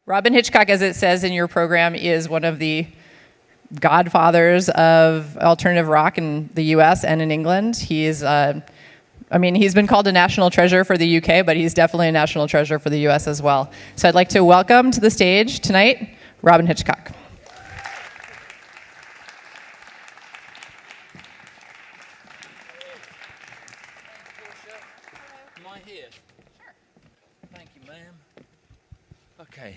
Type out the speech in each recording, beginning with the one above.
Robyn Hitchcock, as it says in your program, is one of the godfathers of alternative rock in the U.S. and in England. He's been called a national treasure for the U.K., but he's definitely a national treasure for the U.S. as well. So I'd like to welcome to the stage tonight, Robyn Hitchcock. Am I here? Sure. Thank you, ma'am. Okay.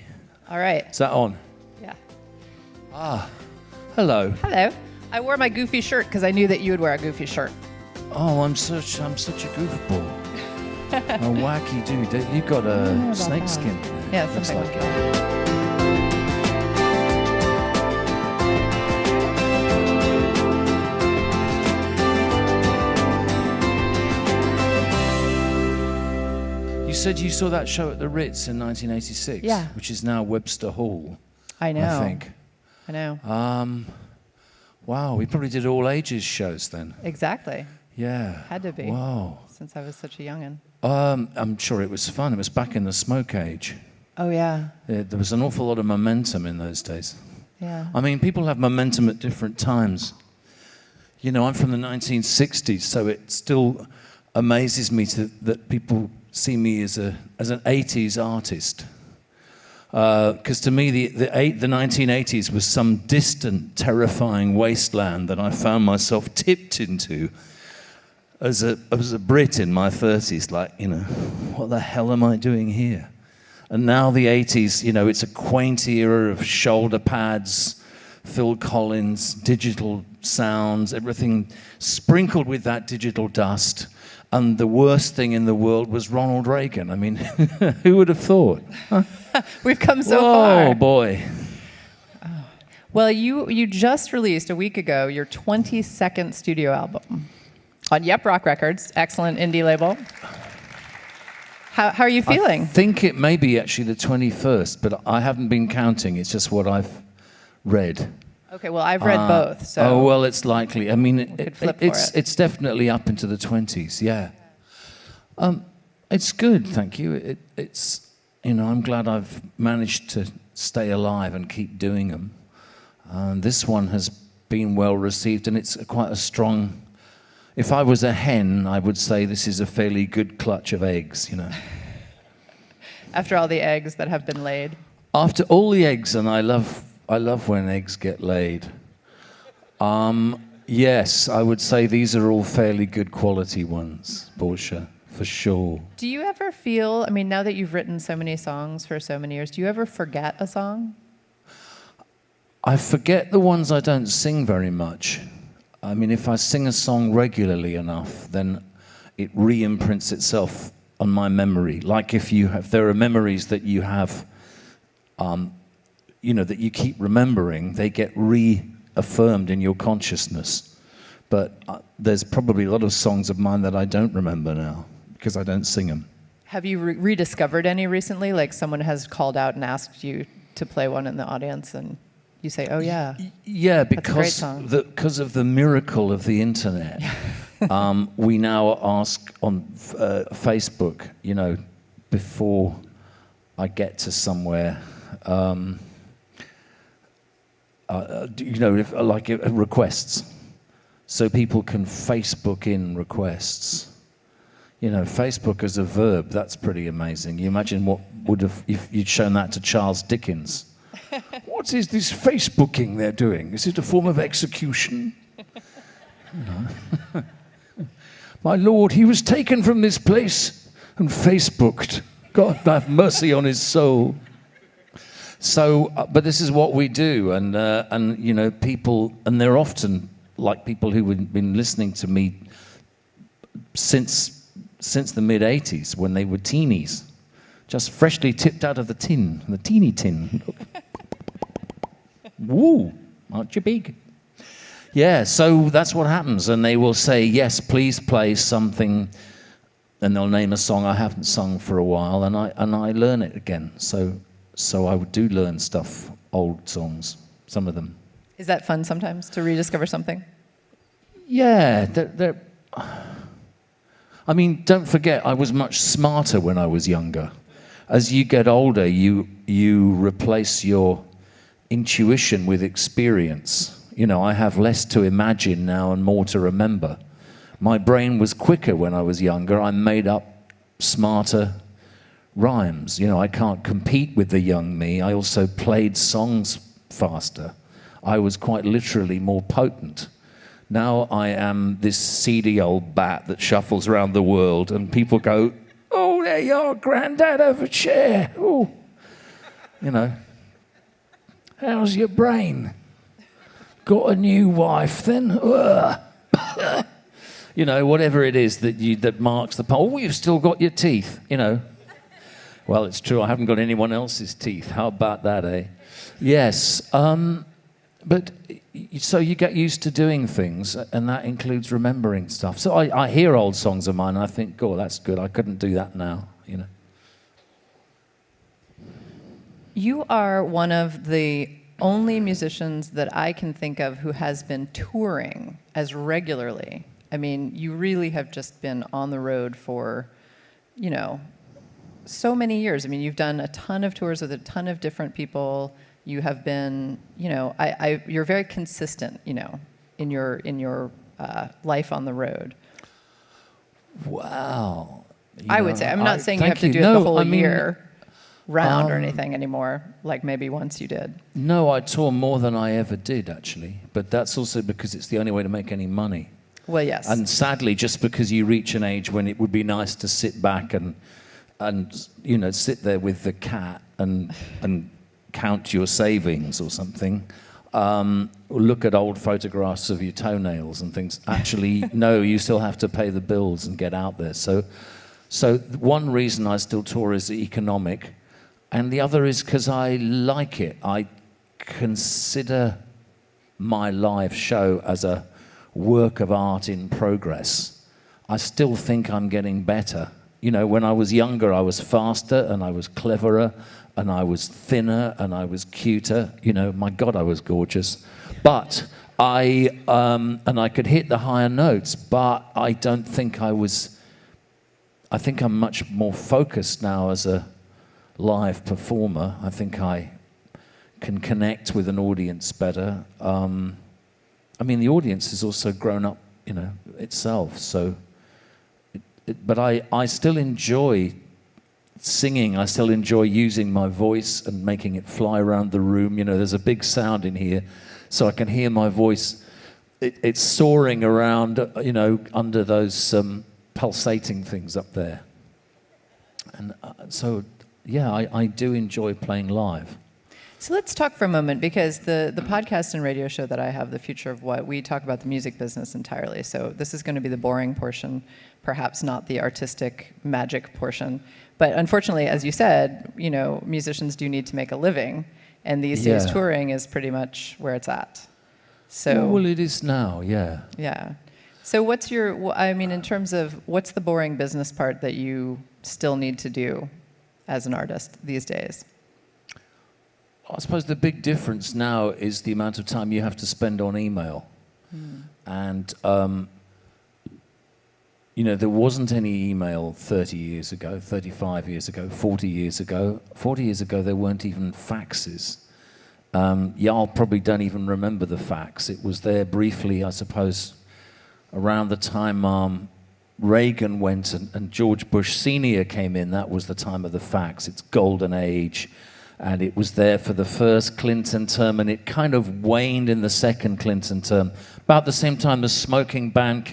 All right. Is that on? Yeah. Hello. Hello. I wore my goofy shirt because I knew that you would wear a goofy shirt. Oh, I'm such a goofball. A wacky dude. You've got a snake skin. Yeah, something like that. You said you saw that show at the Ritz in 1986, Yeah. which is now Webster Hall. I know. I think. I know. Wow, we probably did all ages shows then. Exactly. Yeah. Had to be. Wow. Since I was such a youngin'. I'm sure it was fun. It was back in the smoke age. Oh, yeah. There was an awful lot of momentum in those days. Yeah. I mean, people have momentum at different times. You know, I'm from the 1960s, so it still amazes me that people see me as an 80s artist. Because to me, the 1980s was some distant, terrifying wasteland that I found myself tipped into as a Brit in my 30s. Like, you know, what the hell am I doing here? And now the 80s, you know, it's a quaint era of shoulder pads, Phil Collins, digital sounds, everything sprinkled with that digital dust. And the worst thing in the world was Ronald Reagan. I mean, who would have thought? We've come so far. Oh, boy. Well, you just released a week ago your 22nd studio album on Yep Rock Records, excellent indie label. How are you feeling? I think it may be actually the 21st, but I haven't been counting. It's just what I've read. Okay, well, I've read both. So oh, well, it's likely. I mean, it's definitely up into the 20s, yeah. It's good, thank you. It's, you know, I'm glad I've managed to stay alive and keep doing them. This one has been well received, and it's quite a strong... If I was a hen, I would say this is a fairly good clutch of eggs, you know. After all the eggs that have been laid. After all the eggs, and I love when eggs get laid. Yes, I would say these are all fairly good quality ones, Portia, for sure. Do you ever feel, I mean, now that you've written so many songs for so many years, do you ever forget a song? I forget the ones I don't sing very much. I mean, if I sing a song regularly enough, then it re-imprints itself on my memory. Like if there are memories that you have, you know, that you keep remembering, they get reaffirmed in your consciousness. But there's probably a lot of songs of mine that I don't remember now because I don't sing them. Have you rediscovered any recently? Like someone has called out and asked you to play one in the audience and you say, oh, yeah. Yeah, because of the miracle of the internet, we now ask on Facebook, you know, before I get to somewhere, you know, requests. So people can Facebook in requests. You know, Facebook as a verb, that's pretty amazing. You imagine what would have, if you'd shown that to Charles Dickens. What is this Facebooking they're doing? Is it a form of execution? You know. My lord, he was taken from this place and Facebooked. God have mercy on his soul. So, but this is what we do, and you know, people, and they're often like people who have been listening to me since the mid-'80s when they were teenies, just freshly tipped out of the tin, the teeny tin. Woo, aren't you big? Yeah, so that's what happens, and they will say, yes, please play something, and they'll name a song I haven't sung for a while, and I learn it again. So I do learn stuff, old songs, some of them. Is that fun sometimes to rediscover something? Yeah, I mean, don't forget, I was much smarter when I was younger. as you get older, you replace your intuition with experience. You know, I have less to imagine now and more to remember. My brain was quicker when I was younger. I made up smarter rhymes. You know, I can't compete with the young me. I also played songs faster. I was quite literally more potent. Now I am this seedy old bat that shuffles around the world, and people go, "Oh, there you are, Grandad over chair. Oh, you know, how's your brain? Got a new wife then?" You know, whatever it is that marks the pole. Oh, you've still got your teeth, you know. Well, it's true, I haven't got anyone else's teeth. How about that, eh? Yes, but so you get used to doing things, and that includes remembering stuff. So I hear old songs of mine, and I think, "Oh, that's good. I couldn't do that now," you know. You are one of the only musicians that I can think of who has been touring as regularly. I mean, you really have just been on the road for, you know, so many years. I mean, you've done a ton of tours with a ton of different people. You have been, you know, you're very consistent, you know, in your life on the road. Wow. I would say. I'm not saying you have to do it the whole year round or anything anymore, like maybe once you did. No, I tour more than I ever did, actually. But that's also because it's the only way to make any money. Well, yes. And sadly, just because you reach an age when it would be nice to sit back and you know, sit there with the cat and count your savings or something, look at old photographs of your toenails and things. Actually, no, you still have to pay the bills and get out there. So one reason I still tour is economic, and the other is because I like it. I consider my live show as a work of art in progress. I still think I'm getting better. You know, when I was younger, I was faster and I was cleverer and I was thinner and I was cuter. You know, my God, I was gorgeous. But I could hit the higher notes, but I don't think I was. I think I'm much more focused now as a live performer. I think I can connect with an audience better. I mean, the audience has also grown up, you know, itself. So, but I still enjoy singing. I still enjoy using my voice and making it fly around the room. You know, there's a big sound in here, so I can hear my voice. It's soaring around, you know, under those pulsating things up there. And so, yeah, I do enjoy playing live. So let's talk for a moment, because the podcast and radio show that I have, The Future of What, we talk about the music business entirely. So this is going to be the boring portion, perhaps not the artistic magic portion. But unfortunately, as you said, you know, musicians do need to make a living, and these days touring is pretty much where it's at. So well, it is now, yeah. Yeah. So what's I mean, in terms of what's the boring business part that you still need to do as an artist these days? I suppose the big difference now is the amount of time you have to spend on email. And, you know, there wasn't any email 30 years ago, 35 years ago, 40 years ago. 40 years ago, there weren't even faxes. Y'all probably don't even remember the fax. It was there briefly, I suppose, around the time Reagan went and George Bush Sr. came in. That was the time of the fax, its golden age. And it was there for the first Clinton term, and it kind of waned in the second Clinton term. About the same time the smoking ban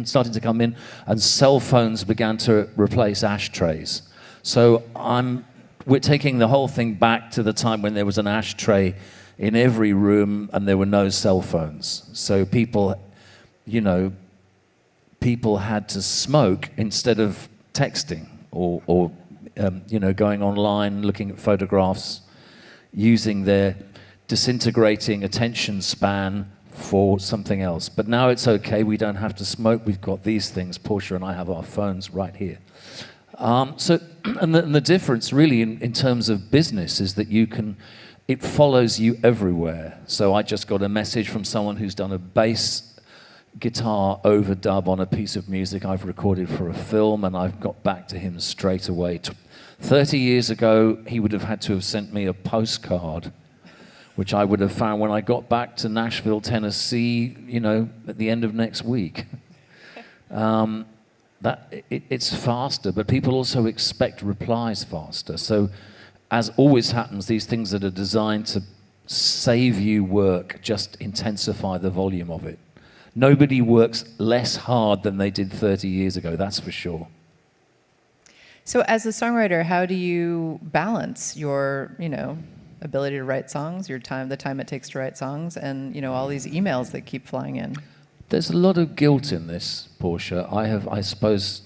started to come in, and cell phones began to replace ashtrays. So we're taking the whole thing back to the time when there was an ashtray in every room and there were no cell phones. So people had to smoke instead of texting or going online, looking at photographs, using their disintegrating attention span for something else. But now it's okay, we don't have to smoke, we've got these things. Portia and I have our phones right here. And the difference really in terms of business is that it follows you everywhere. So I just got a message from someone who's done a bass guitar overdub on a piece of music I've recorded for a film, and I've got back to him straight away 30 years ago, he would have had to have sent me a postcard, which I would have found when I got back to Nashville, Tennessee, you know, at the end of next week. It's faster, but people also expect replies faster. So, as always happens, these things that are designed to save you work just intensify the volume of it. Nobody works less hard than they did 30 years ago, that's for sure. So as a songwriter, how do you balance your, you know, ability to write songs, the time it takes to write songs, and, you know, all these emails that keep flying in? There's a lot of guilt in this, Portia. I suppose,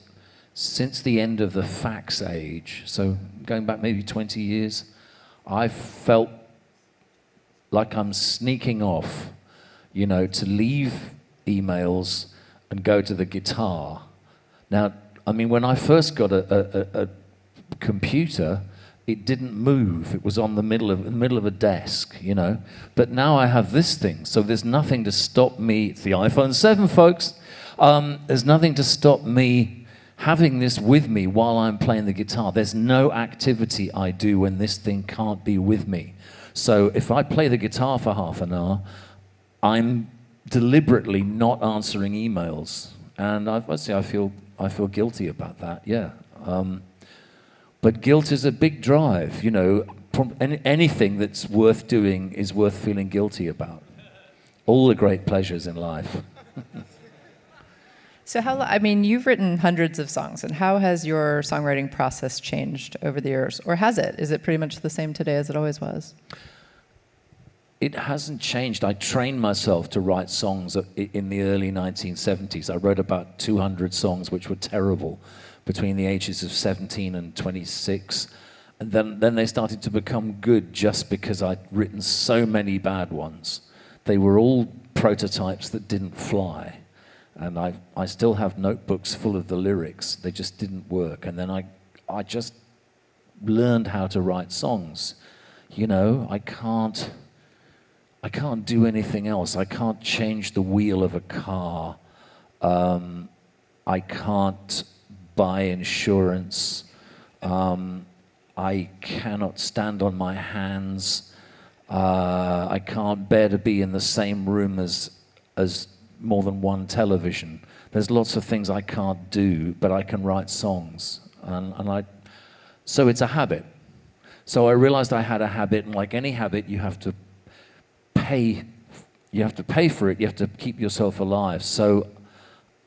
since the end of the fax age, so going back maybe 20 years, I felt like I'm sneaking off, you know, to leave emails and go to the guitar. Now, I mean, when I first got a computer, it didn't move. It was on the middle of a desk, you know. But now I have this thing, so there's nothing to stop me. It's the iPhone 7, folks. There's nothing to stop me having this with me while I'm playing the guitar. There's no activity I do when this thing can't be with me. So if I play the guitar for half an hour, I'm deliberately not answering emails, and I feel guilty about that. Yeah. But guilt is a big drive, you know. Anything that's worth doing is worth feeling guilty about. All the great pleasures in life. So I mean, you've written hundreds of songs, and how has your songwriting process changed over the years? Or has it? Is it pretty much the same today as it always was? It hasn't changed. I trained myself to write songs in the early 1970s. I wrote about 200 songs, which were terrible, between the ages of 17 and 26. And then they started to become good just because I'd written so many bad ones. They were all prototypes that didn't fly. And I still have notebooks full of the lyrics. They just didn't work. And then I just learned how to write songs. You know, I can't do anything else. I can't change the wheel of a car. I can't buy insurance. I cannot stand on my hands. I can't bear to be in the same room as more than one television. There's lots of things I can't do, but I can write songs. So it's a habit. So I realized I had a habit, and like any habit, you have to pay for it. You have to keep yourself alive. So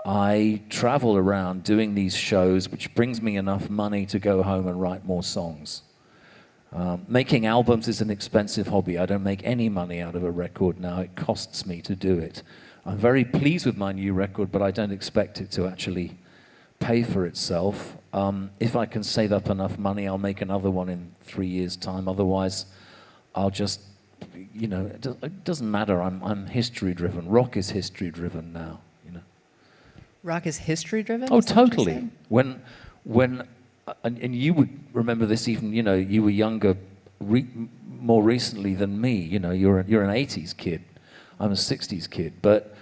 I travel around doing these shows, which brings me enough money to go home and write more songs. Making albums is an expensive hobby. I don't make any money out of a record now. It costs me to do it. I'm very pleased with my new record, but I don't expect it to actually pay for itself. If I can save up enough money, I'll make another one in 3 years' time. Otherwise, I'll just, you know, it doesn't matter. I'm history-driven. Rock is history-driven now, you know. Rock is history-driven? Oh, totally. When and you would remember this, even, you know, you were younger more recently than me. You know, you're an 80s kid. I'm a 60s kid. But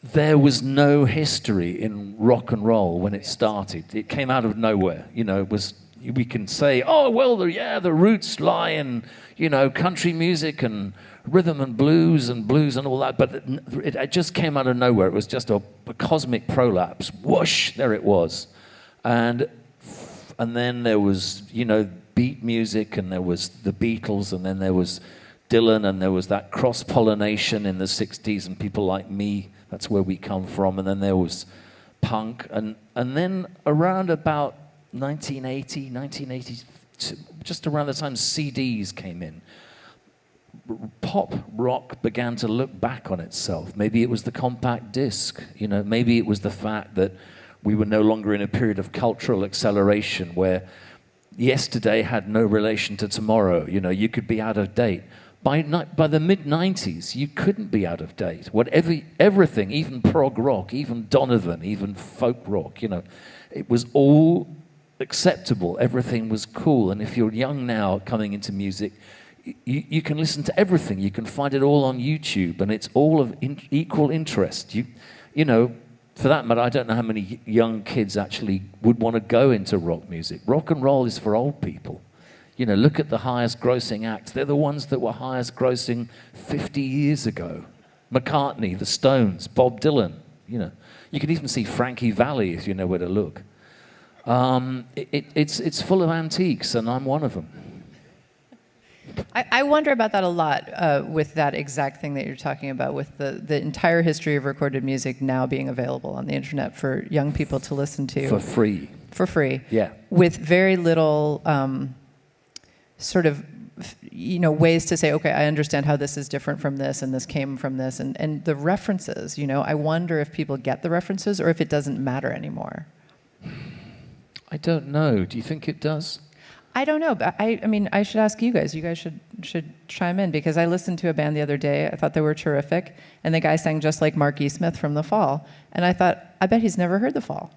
there was no history in rock and roll when it started. It came out of nowhere. You know, we can say, oh, well, the roots lie in, you know, country music and rhythm and blues and all that, but it just came out of nowhere. It was just a cosmic prolapse. Whoosh, there it was. And then there was, you know, beat music, and there was the Beatles, and then there was Dylan, and there was that cross-pollination in the 60s, and people like me, that's where we come from. And then there was punk, and then around about 1980, just around the time CDs came in, pop rock began to look back on itself. Maybe it was the compact disc, you know, maybe it was the fact that we were no longer in a period of cultural acceleration where yesterday had no relation to tomorrow. You know, you could be out of date. By the mid-90s, you couldn't be out of date. Everything, even prog rock, even Donovan, even folk rock, you know, it was all acceptable. Everything was cool. And if you're young now coming into music, you can listen to everything. You can find it all on YouTube, and it's all of equal interest. You know, for that matter, I don't know how many young kids actually would want to go into rock music. Rock and roll is for old people. You know, look at the highest grossing acts. They're the ones that were highest grossing 50 years ago. McCartney, the Stones, Bob Dylan, you know. You can even see Frankie Valli if you know where to look. It's full of antiques, and I'm one of them. I wonder about that a lot with that exact thing that you're talking about, with the entire history of recorded music now being available on the internet for young people to listen to. For free. For free. Yeah. With very little sort of, you know, ways to say, okay, I understand how this is different from this, and this came from this, and the references, you know, I wonder if people get the references or if it doesn't matter anymore. I don't know. Do you think it does? I don't know, but I mean, I should ask you guys. You guys should chime in, because I listened to a band the other day. I thought they were terrific, and the guy sang just like Mark E. Smith from The Fall, and I thought, I bet he's never heard The Fall.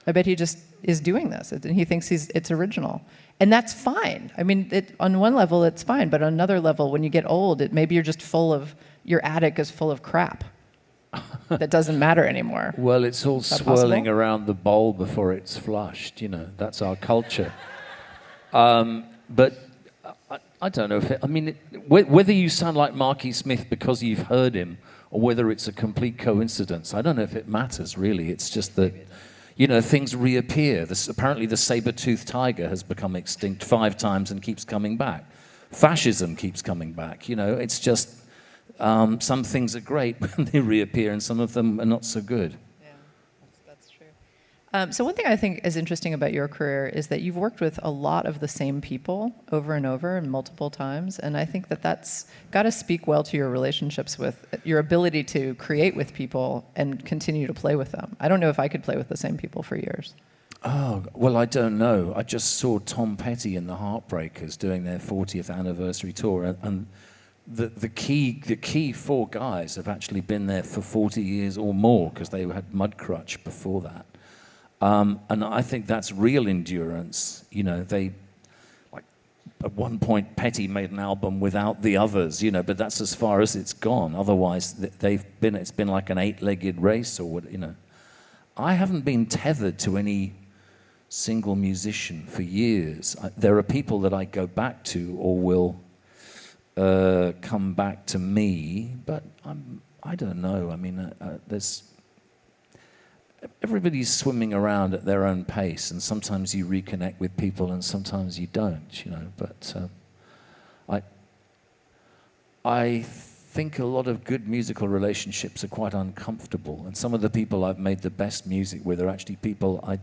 I bet he just is doing this, and he thinks it's original, and that's fine. I mean, on one level it's fine, but on another level, when you get old, maybe you're just your attic is full of crap that doesn't matter anymore. Well, it's all swirling around the bowl before it's flushed. You know, that's our culture. But I don't know if I mean, whether you sound like Marky Smith because you've heard him, or whether it's a complete coincidence, I don't know if it matters, really. It's just that, you know, things reappear. Apparently the saber-toothed tiger has become extinct 5 times and keeps coming back. Fascism keeps coming back. You know, it's just some things are great when they reappear, and some of them are not so good. That's true. So one thing I think is interesting about your career is that you've worked with a lot of the same people over and over and multiple times, and I think that that's got to speak well to your relationships, with your ability to create with people and continue to play with them. I don't know if I could play with the same people for years. Oh, well, I don't know. I just saw Tom Petty and the Heartbreakers doing their 40th anniversary tour, and the key 4 guys have actually been there for 40 years or more, because they had Mudcrutch before that. And I think that's real endurance. You know, at one point, Petty made an album without the others, you know, but that's as far as it's gone. Otherwise, it's been like an 8-legged race, or what, you know. I haven't been tethered to any single musician for years. There are people that I go back to, or will come back to me, but I don't know. I mean, everybody's swimming around at their own pace, and sometimes you reconnect with people and sometimes you don't, you know. But I think a lot of good musical relationships are quite uncomfortable, and some of the people I've made the best music with are actually people I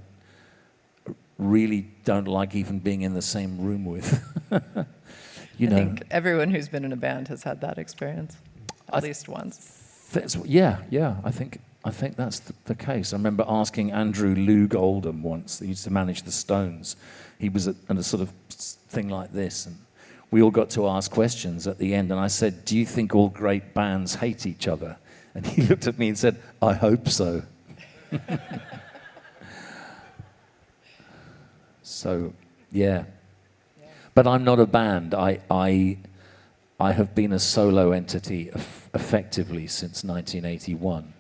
really don't like even being in the same room with. I think everyone who's been in a band has had that experience, at least once. Yeah. I think that's the case. I remember asking Andrew Loog Oldham once. He used to manage the Stones. He was at a sort of thing like this, and we all got to ask questions at the end. And I said, "Do you think all great bands hate each other?" And he looked at me and said, "I hope so." So, yeah. But I'm not a band. I have been a solo entity effectively since 1981.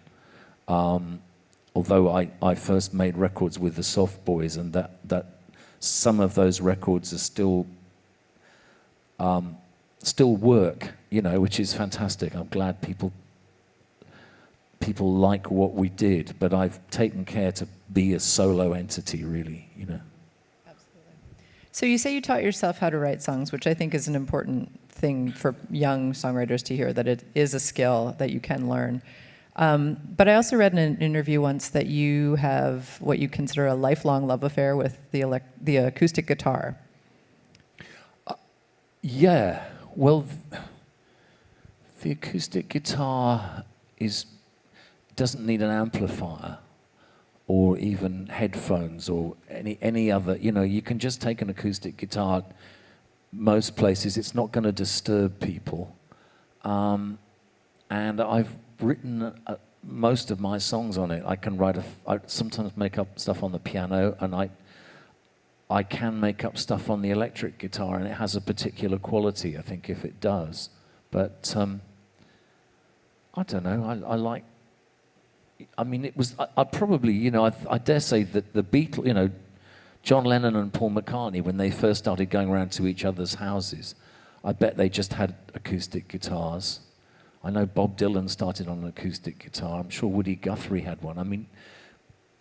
Although I first made records with the Soft Boys, and that some of those records are still work, you know, which is fantastic. I'm glad people like what we did, but I've taken care to be a solo entity, really, you know. So you say you taught yourself how to write songs, which I think is an important thing for young songwriters to hear, that it is a skill that you can learn. But I also read in an interview once that you have what you consider a lifelong love affair with the acoustic guitar. Yeah, well, the acoustic guitar doesn't need an amplifier, or even headphones, or any other, you know. You can just take an acoustic guitar. Most places, it's not going to disturb people. And I've written most of my songs on it. I can I sometimes make up stuff on the piano, and I can make up stuff on the electric guitar, and it has a particular quality, I think, if it does. But I don't know. I mean, it was, I probably, I dare say that the Beatles, John Lennon and Paul McCartney, when they first started going around to each other's houses, I bet they just had acoustic guitars. I know Bob Dylan started on an acoustic guitar. I'm sure Woody Guthrie had one. I mean,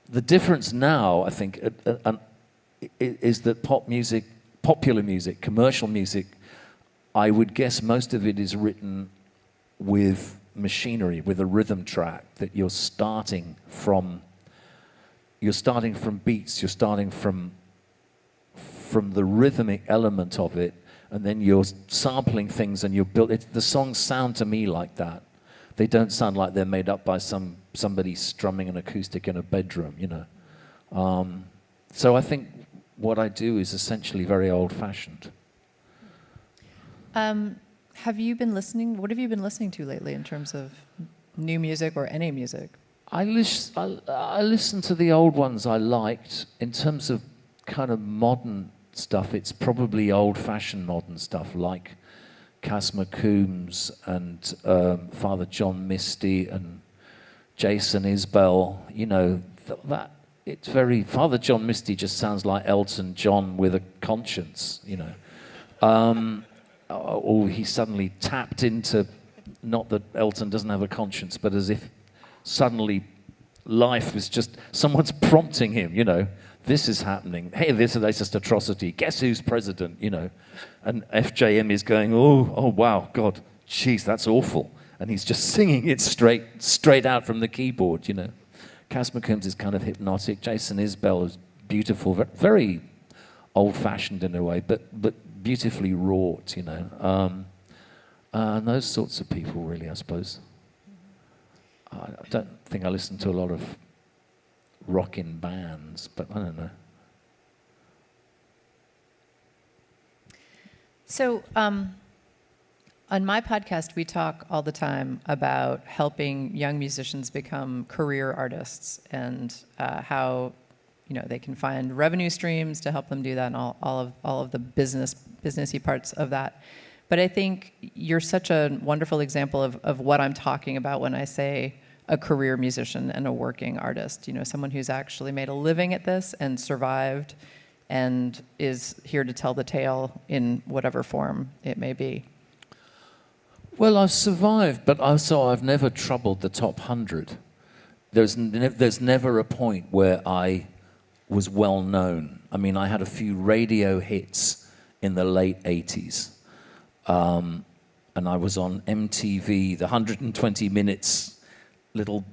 the difference now, I think, is that popular music, commercial music, I would guess most of it is written with machinery, with a rhythm track, that you're starting from beats, you're starting from the rhythmic element of it, and then you're sampling things and you're the songs sound to me like that. They don't sound like they're made up by somebody strumming an acoustic in a bedroom, So I think what I do is essentially very old-fashioned. Have you been listening? What have you been listening to lately in terms of new music or any music? I listen to the old ones I liked. In terms of kind of modern stuff, it's probably old-fashioned modern stuff like Cas McCombs and Father John Misty and Jason Isbell. That it's very Father John Misty just sounds like Elton John with a conscience. Or he suddenly tapped into, not that Elton doesn't have a conscience, but as if suddenly life was just, someone's prompting him, this is happening. Hey, this is latest atrocity. Guess who's president, And FJM is going, oh, wow, God, jeez, that's awful. And he's just singing it straight out from the keyboard, Cas McCombs is kind of hypnotic. Jason Isbell is beautiful, very old-fashioned in a way, but beautifully wrought, and those sorts of people, really, I suppose. I don't think I listen to a lot of rockin' bands, but I don't know. So, on my podcast, we talk all the time about helping young musicians become career artists and how they can find revenue streams to help them do that, and all of the businessy parts of that. But I think you're such a wonderful example of what I'm talking about when I say a career musician and a working artist. Someone who's actually made a living at this and survived and is here to tell the tale in whatever form it may be. Well, I've survived, but I've never troubled the top 100. There's never a point where I was well known. I mean, I had a few radio hits in the late 80s. And I was on MTV, the 120 minutes little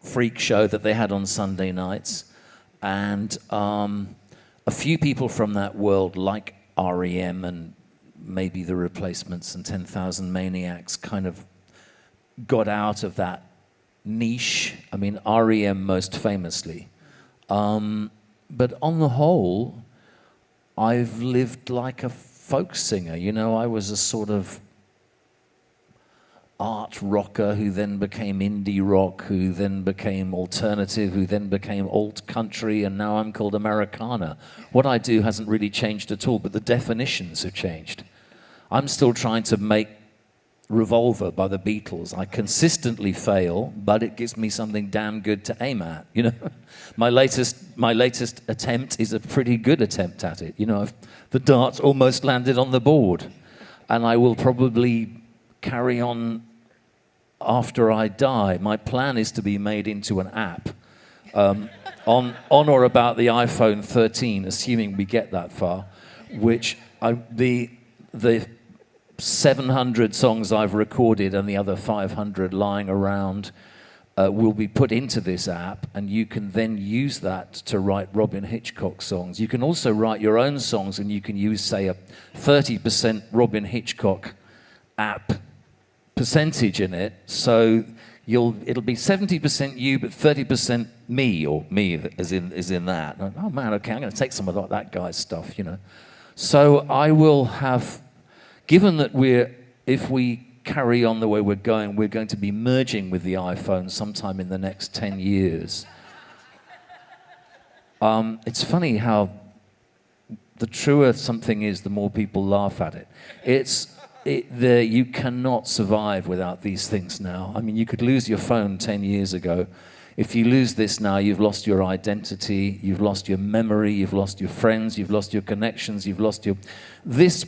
freak show that they had on Sunday nights. And a few people from that world, like REM and maybe The Replacements and 10,000 Maniacs, kind of got out of that niche. I mean, REM most famously. But on the whole, I've lived like a folk singer. I was a sort of art rocker who then became indie rock, who then became alternative, who then became alt country, and now I'm called Americana. What I do hasn't really changed at all, but the definitions have changed. I'm still trying to make Revolver by the Beatles. I consistently fail, but it gives me something damn good to aim at. My latest attempt is a pretty good attempt at it. The darts almost landed on the board, and I will probably carry on after I die. My plan is to be made into an app on or about the iPhone 13, assuming we get that far. Which the 700 songs I've recorded and the other 500 lying around will be put into this app, and you can then use that to write Robyn Hitchcock songs. You can also write your own songs, and you can use, say, a 30% Robyn Hitchcock app percentage in it. So it'll be 70% you, but 30% me, or me as in that. Oh man, okay, I'm going to take some of that guy's stuff, So I will have. Given that if we carry on the way we're going to be merging with the iPhone sometime in the next 10 years. It's funny how the truer something is, the more people laugh at it. You cannot survive without these things now. I mean, you could lose your phone 10 years ago. if you lose this now, you've lost your identity, you've lost your memory, you've lost your friends, you've lost your connections, you've lost your... This,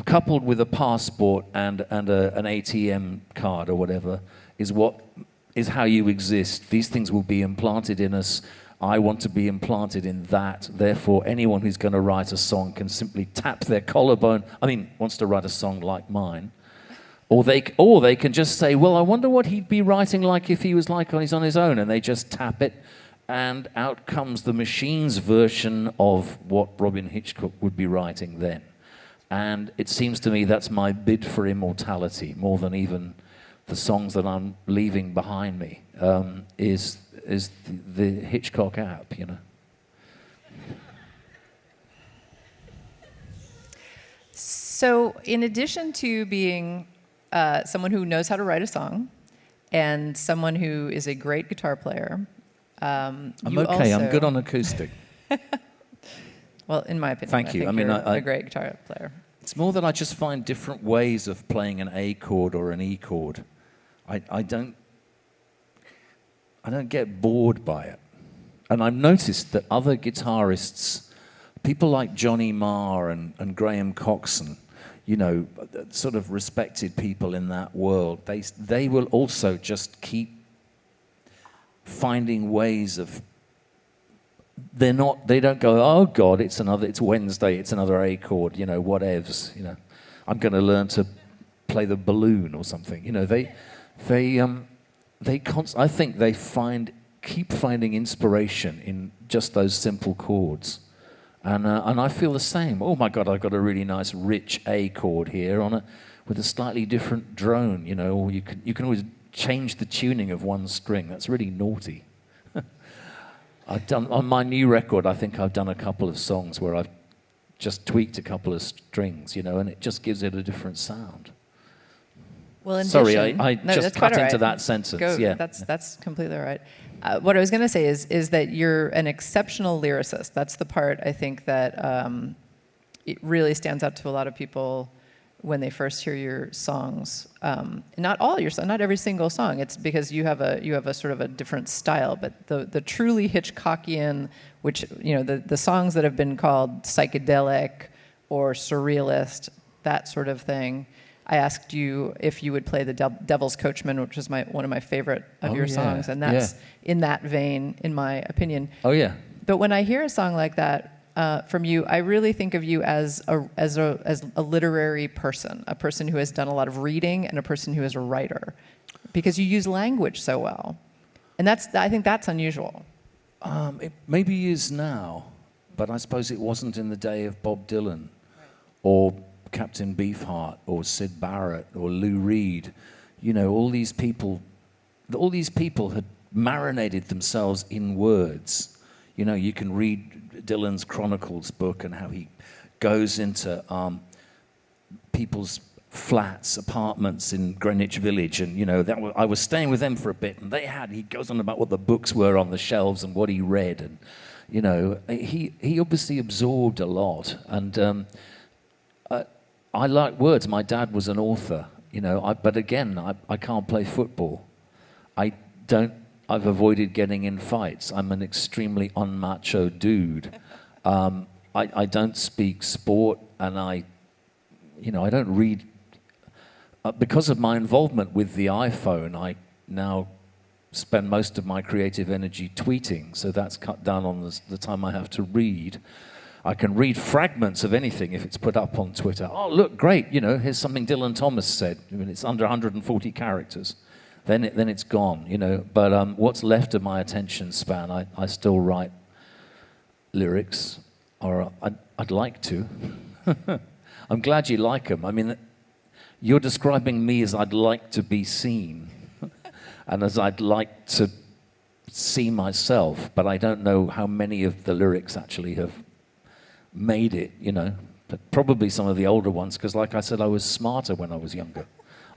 coupled with a passport and an ATM card or whatever, is how you exist. These things will be implanted in us. I want to be implanted in that. Therefore, anyone who's going to write a song can simply tap their collarbone. Wants to write a song like mine. Or they can just say, well, I wonder what he'd be writing like if he was like he's on his own. And they just tap it, and out comes the machine's version of what Robyn Hitchcock would be writing then. And it seems to me that's my bid for immortality, more than even the songs that I'm leaving behind me, is the Hitchcock app, you know. So in addition to being someone who knows how to write a song and someone who is a great guitar player, I'm good on acoustic. Well, in my opinion, Thank you. I think you're a great guitar player. It's more that I just find different ways of playing an A chord or an E chord. I don't get bored by it. And I've noticed that other guitarists, people like Johnny Marr and Graham Coxon, you know, sort of respected people in that world, they will also just keep finding ways of... They don't go, oh God, it's Wednesday, it's another A chord, you know, whatevs, you know. I'm going to learn to play the balloon or something. You know, I think they keep finding inspiration in just those simple chords. And I feel the same. Oh my God, I've got a really nice rich A chord here with a slightly different drone, you know, or you can always change the tuning of one string. That's really naughty. On my new record, I think I've done a couple of songs where I've just tweaked a couple of strings, you know, and it just gives it a different sound. Well, sorry, I just cut into that sentence. Yeah, that's completely all right. What I was going to say is that you're an exceptional lyricist. That's the part I think that it really stands out to a lot of people when they first hear your songs. Not all your songs, not every single song. It's because you have a sort of a different style. But the truly Hitchcockian, which, you know, the songs that have been called psychedelic or surrealist, that sort of thing. I asked you if you would play the Devil's Coachman, which is one of my favorite of your songs, and that's in that vein, in my opinion. Oh yeah. But when I hear a song like that from you, I really think of you as a literary person, a person who has done a lot of reading, and a person who is a writer, because you use language so well, and I think that's unusual. It maybe is now, but I suppose it wasn't in the day of Bob Dylan, or Captain Beefheart, or Syd Barrett, or Lou Reed. You know, all these people had marinated themselves in words. You know, you can read Dylan's Chronicles book and how he goes into people's flats, apartments in Greenwich Village, and you know, I was staying with them for a bit, and he goes on about what the books were on the shelves and what he read, and you know, he obviously absorbed a lot, and I like words. My dad was an author, you know, but again, I can't play football. I've avoided getting in fights. I'm an extremely unmacho dude. I don't speak sport, and I don't read. Because of my involvement with the iPhone, I now spend most of my creative energy tweeting, so that's cut down on the time I have to read. I can read fragments of anything if it's put up on Twitter. Oh, look, great, you know, here's something Dylan Thomas said. I mean, it's under 140 characters. Then it's gone, you know. But what's left of my attention span, I still write lyrics, or I'd like to. I'm glad you like them. I mean, you're describing me as I'd like to be seen, and as I'd like to see myself, but I don't know how many of the lyrics actually have made it, you know. But probably some of the older ones, because like I said, I was smarter when I was younger.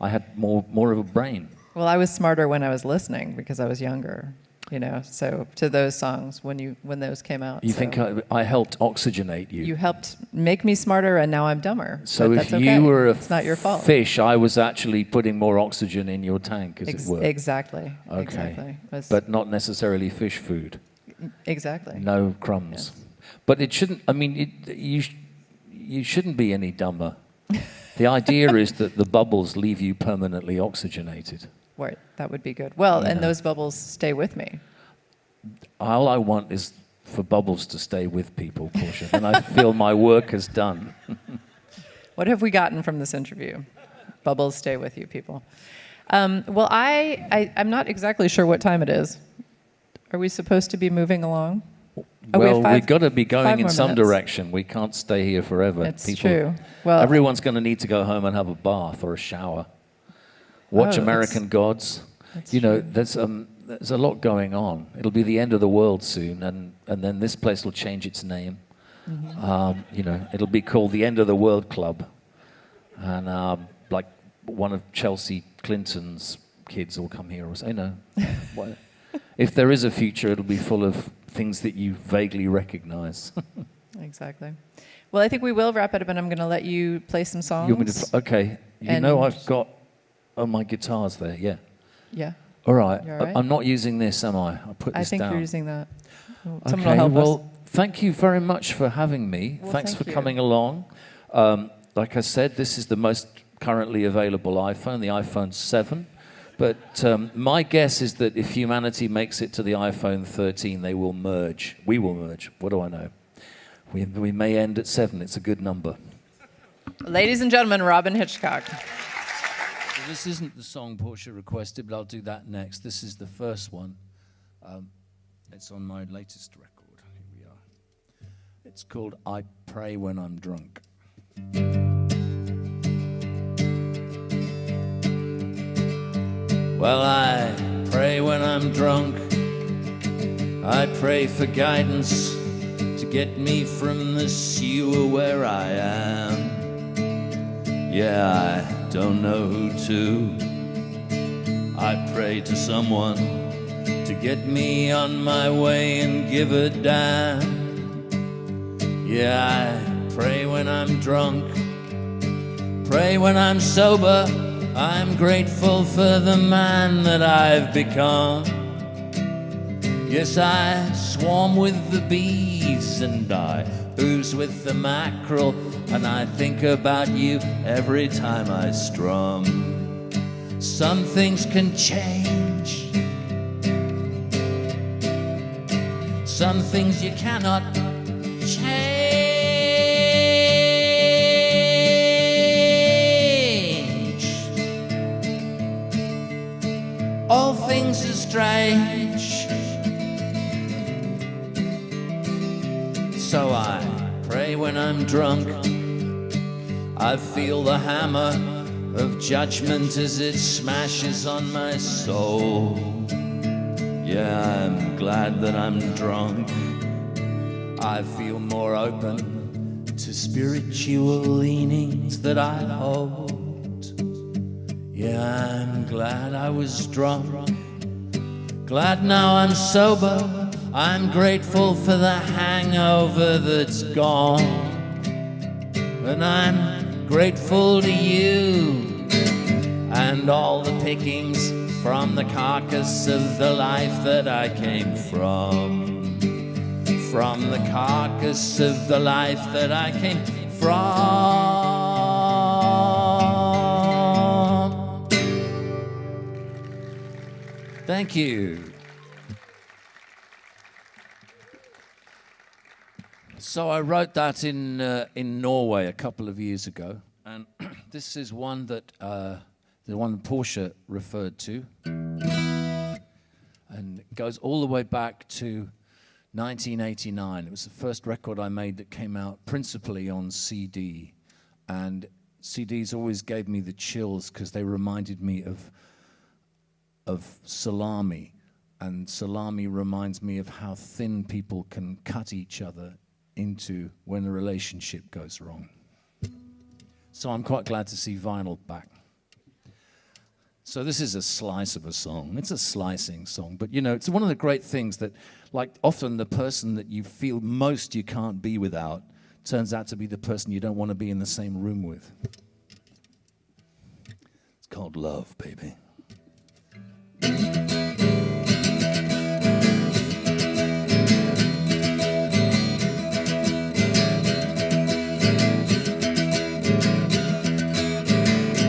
I had more of a brain. Well, I was smarter when I was listening because I was younger. you know, so to those songs when those came out. You so. think I helped oxygenate you? You helped make me smarter, and now I'm dumber. So but if that's okay. you were it's not your fault. fish, I was actually putting more oxygen in your tank, as it were. Exactly. Okay. Exactly. But not necessarily fish food. Exactly. No crumbs. Yes. But it shouldn't. I mean, you shouldn't be any dumber. The idea is that the bubbles leave you permanently oxygenated. Right. That would be good. Well, You and know. those bubbles stay with me. All I want is for bubbles to stay with people, Portia, and I feel my work is done. What have we gotten from this interview? Bubbles stay with you, people. Well, I'm not exactly sure what time it is. Are we supposed to be moving along? Well, we've got to be going in some minutes. direction. We can't stay here forever. It's true. Well, everyone's going to need to go home and have a bath or a shower. Watch American Gods. You know, there's a lot going on. It'll be the end of the world soon, and then this place will change its name. Mm-hmm. You know, it'll be called the End of the World Club, and like one of Chelsea Clinton's kids will come here or say, no. If there is a future, it'll be full of things that you vaguely recognize. Exactly. Well, I think we will wrap it up, and I'm going to let you play some songs. Okay. You know I've got my guitar's there, yeah. Yeah. All right. You're all right. I'm not using this, am I? I'll put this down. I think you're using that. Someone Okay, will help well, us. thank you very much for having me. Well, Thanks thank for you. coming along. Like I said, this is the most currently available iPhone, the iPhone 7. But my guess is that if humanity makes it to the iPhone 13, they will merge. We will merge. What do I know? We may end at 7. It's a good number. Ladies and gentlemen, Robyn Hitchcock. So this isn't the song Portia requested, but I'll do that next. This is the first one. It's on my latest record. Here we are. It's called I Pray When I'm Drunk. Well, I pray when I'm drunk. I pray for guidance to get me from the sewer where I am. Yeah, I don't know who to. I pray to someone to get me on my way and give a damn. Yeah, I pray when I'm drunk. Pray when I'm sober. I'm grateful for the man that I've become. Yes, I swarm with the bees and I ooze with the mackerel, and I think about you every time I strum. Some things can change. Some things you cannot change. All things are strange. So I pray when I'm drunk. I feel the hammer of judgment as it smashes on my soul. Yeah, I'm glad that I'm drunk. I feel more open to spiritual leanings that I hold. Yeah, I'm glad I was drunk. Glad now I'm sober. I'm grateful for the hangover that's gone. And I'm grateful to you and all the pickings from the carcass of the life that I came from. From the carcass of the life that I came from. Thank you. So I wrote that in Norway a couple of years ago, and this is one that the one Portia referred to, and it goes all the way back to 1989. It was the first record I made that came out principally on CD, and CDs always gave me the chills because they reminded me of salami, and salami reminds me of how thin people can cut each other into when a relationship goes wrong. So I'm quite glad to see vinyl back. So this is a slice of a song. It's a slicing song. But, you know, it's one of the great things that, like, often the person that you feel most you can't be without turns out to be the person you don't want to be in the same room with. It's called love, baby.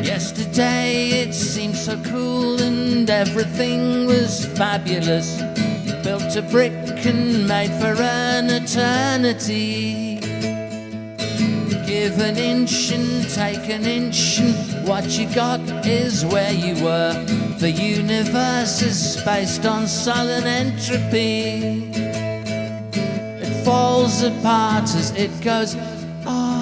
Yesterday it seemed so cool and everything was fabulous. Built a brick and made for an eternity. Give an inch and take an inch, and what you got is where you were. The universe is based on sullen entropy. It falls apart as it goes on.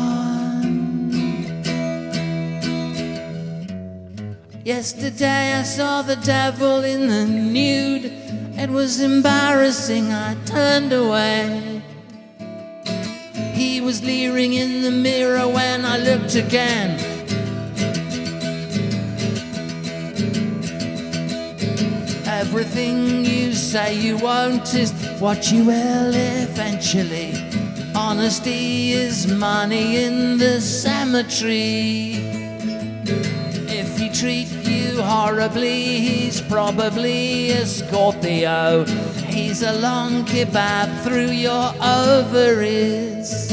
Yesterday I saw the devil in the nude. It was embarrassing, I turned away. He was leering in the mirror when I looked again. Everything you say you won't is what you will eventually. Honesty is money in the cemetery. If he treat you horribly, he's probably a Scorpio. He's a long kebab through your ovaries.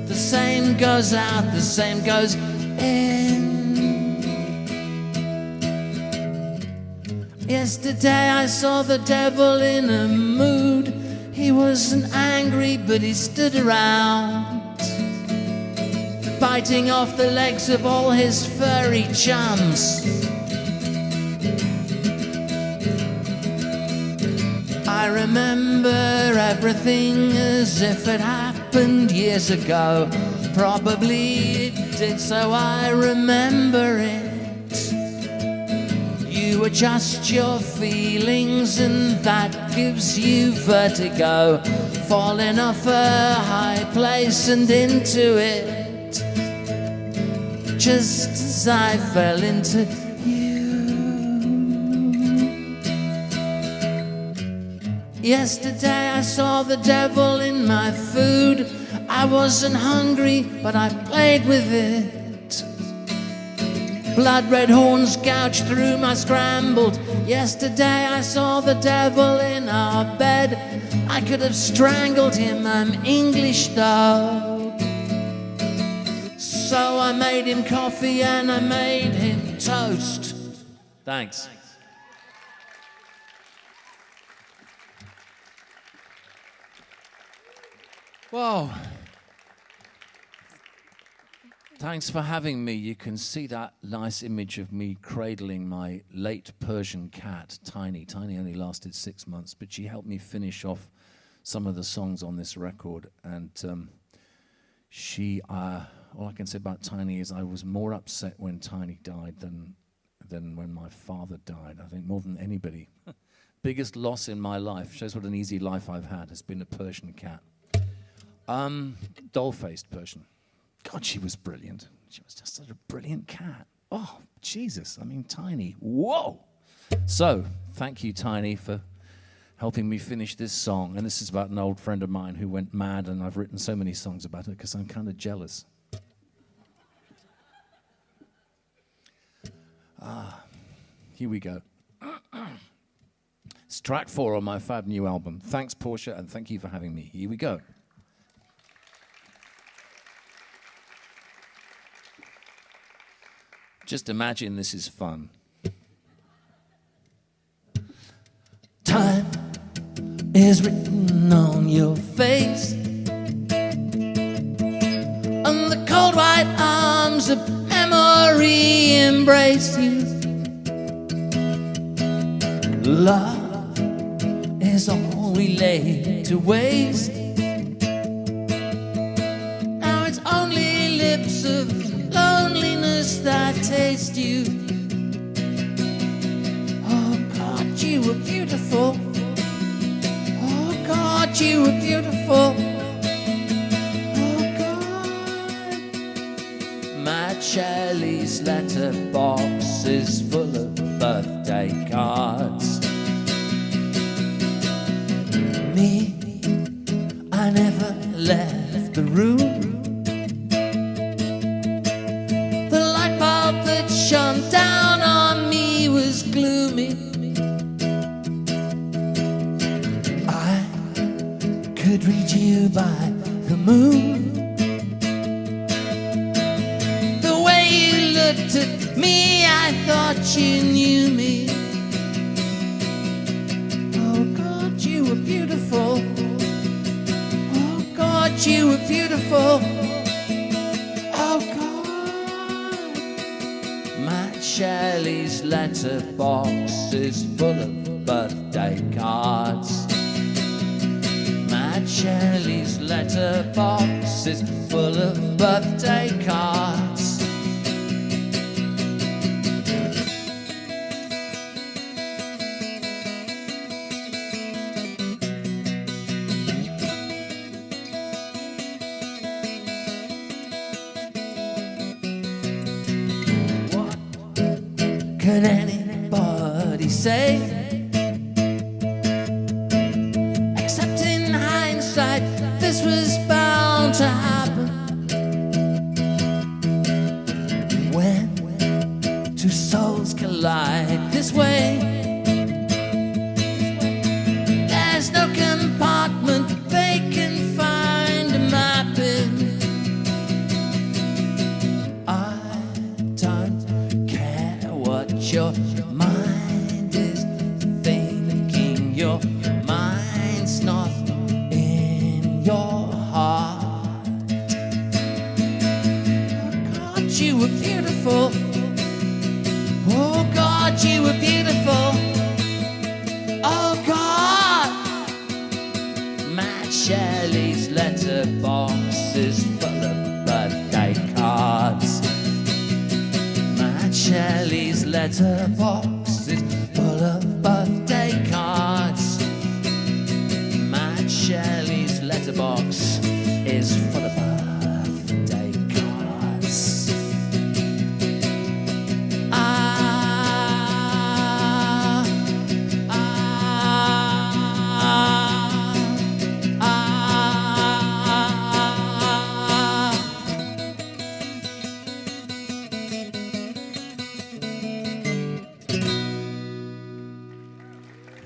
The same goes out, the same goes in. Yesterday I saw the devil in a mood. He wasn't angry, but he stood around, biting off the legs of all his furry chums. I remember everything as if it happened years ago. Probably it did, so I remember it. You adjust your feelings and that gives you vertigo. Falling off a high place and into it, just as I fell into you. Yesterday I saw the devil in my food. I wasn't hungry, but I played with it. Blood red horns gouged through my scrambled. Yesterday I saw the devil in our bed. I could have strangled him, I'm English though. So I made him coffee and I made him toast. Thanks. Whoa. Thanks for having me. You can see that nice image of me cradling my late Persian cat, Tiny. Tiny only lasted 6 months, but she helped me finish off some of the songs on this record. And all I can say about Tiny is I was more upset when Tiny died than when my father died. I think more than anybody. Biggest loss in my life, shows what an easy life I've had, has been a Persian cat. Doll-faced Persian. God, she was brilliant. She was just such a brilliant cat. Oh, Jesus. I mean, Tiny. Whoa. So, thank you, Tiny, for helping me finish this song. And this is about an old friend of mine who went mad, and I've written so many songs about it because I'm kind of jealous. Here we go. It's track 4 on my fab new album. Thanks, Portia, and thank you for having me. Here we go. Just imagine this is fun. Time is written on your face, and the cold white arms of memory embrace you. Love is all we lay to waste. Now it's only lips of loneliness that taste you. Oh God, you were beautiful. Oh God, you were beautiful. Oh God. My Charlie's letterbox is full of birthday cards. Me, I never left the room. The light bulb that shone down on me was gloomy. I could read you by the moon. The way you looked at me, I thought you knew me. Oh God, you were beautiful. Oh God, you were beautiful. Oh God. My Shelley's letterbox is full of birthday cards. My Shelley's letterbox is full of birthday cards. What can anybody say? Except in hindsight, this was bound to happen. When two souls collide this way, there's no compartment they can find a map in. I don't care what your mind is thinking. Your mind's not in your heart. Oh God, you were beautiful. Oh God, you were beautiful. Oh God. Matt Shelley's letterbox is full of birthday cards. Matt Shelley's letterbox is full of birthday cards. Matt Shelley's letterbox is full of birthday cards.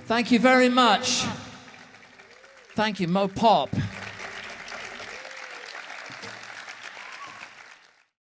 Thank you very much. Thank you, Mo Pop.